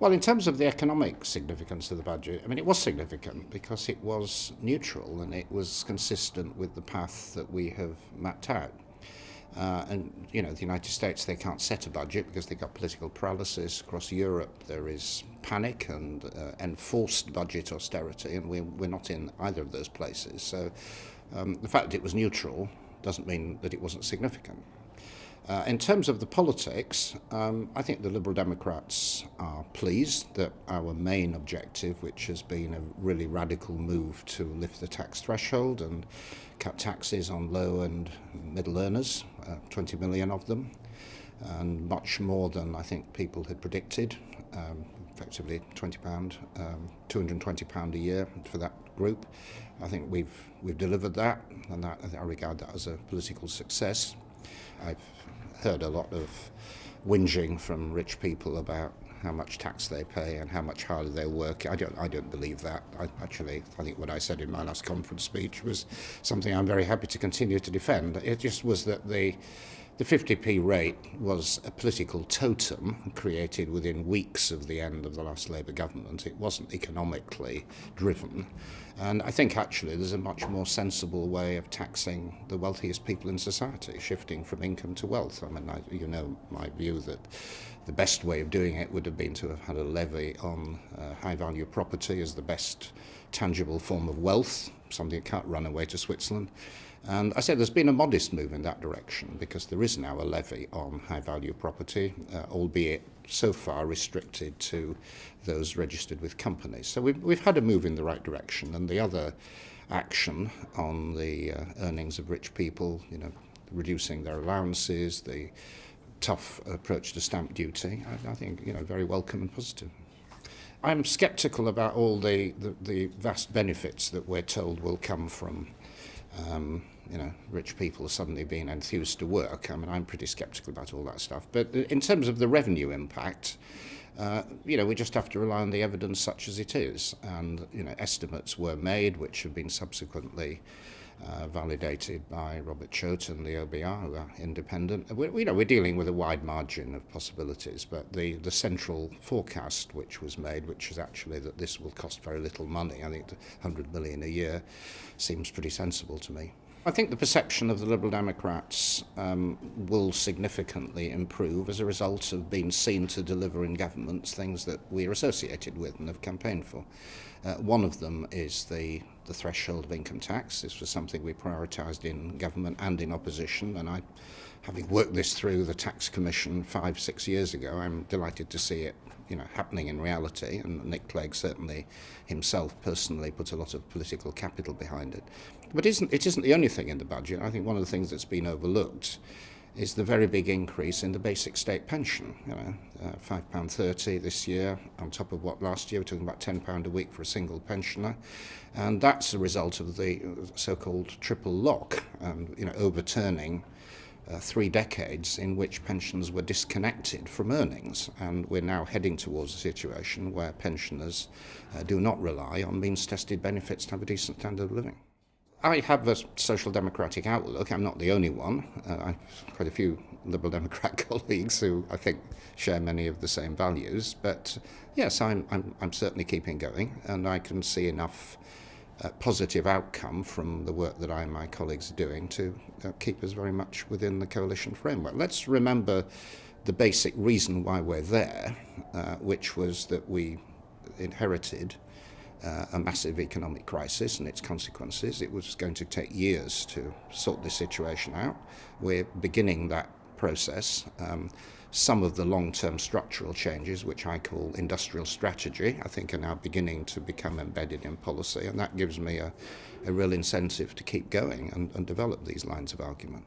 Well, in terms of the economic significance of the budget, I mean, it was significant because it was neutral and it was consistent with the path that we have mapped out. The United States, they can't set a budget because they've got political paralysis. Across Europe, there is panic and enforced budget austerity, and we're not in either of those places. So the fact that it was neutral doesn't mean that it wasn't significant. In terms of the politics, I think the Liberal Democrats are pleased that our main objective, which has been a really radical move to lift the tax threshold and cut taxes on low and middle earners, 20 million of them, and much more than I think people had predicted, effectively £20, £220 a year for that group. I think we've delivered that, and I regard that as a political success. I've heard a lot of whinging from rich people about how much tax they pay and how much harder they work. I don't believe that. I think what I said in my last conference speech was something I'm very happy to continue to defend. It just was that the 50p rate was a political totem created within weeks of the end of the last Labour government. It wasn't economically driven. And I think actually there's a much more sensible way of taxing the wealthiest people in society, shifting from income to wealth. I mean, you know my view that the best way of doing it would have been to have had a levy on high-value property as the best tangible form of wealth, something that can't run away to Switzerland. And I said there's been a modest move in that direction because there is now a levy on high-value property, albeit so far restricted to those registered with companies. So we've had a move in the right direction. And the other action on the earnings of rich people, reducing their allowances, the tough approach to stamp duty, I think very welcome and positive. I'm sceptical about all the vast benefits that we're told will come from rich people suddenly being enthused to work. I mean, I'm pretty sceptical about all that stuff. But in terms of the revenue impact, we just have to rely on the evidence such as it is. And, estimates were made, which have been subsequently validated by Robert Choate and the OBR, who are independent. We're dealing with a wide margin of possibilities, but the central forecast which was made, which is actually that this will cost very little money, I think 100 million a year, seems pretty sensible to me. I think the perception of the Liberal Democrats will significantly improve as a result of being seen to deliver in governments things that we're associated with and have campaigned for. One of them is the threshold of income tax. This was something we prioritised in government and in opposition, and having worked this through the Tax Commission 5-6 years ago, I'm delighted to see it happening in reality, and Nick Clegg certainly himself personally put a lot of political capital behind it. But it isn't the only thing in the budget. I think one of the things that's been overlooked is the very big increase in the basic state pension. £5.30 this year, on top of what last year, we're talking about £10 a week for a single pensioner. And that's a result of the so-called triple lock, and overturning 3 decades in which pensions were disconnected from earnings, and we're now heading towards a situation where pensioners do not rely on means-tested benefits to have a decent standard of living. I have a social democratic outlook. I'm not the only one. I've quite a few Liberal Democrat colleagues who I think share many of the same values. But yes, I'm certainly keeping going, and I can see enough positive outcome from the work that I and my colleagues are doing to keep us very much within the coalition framework. Let's remember the basic reason why we're there, which was that we inherited a massive economic crisis and its consequences. It was going to take years to sort this situation out. We're beginning that process. Some of the long-term structural changes, which I call industrial strategy, I think are now beginning to become embedded in policy, and that gives me a real incentive to keep going and develop these lines of argument.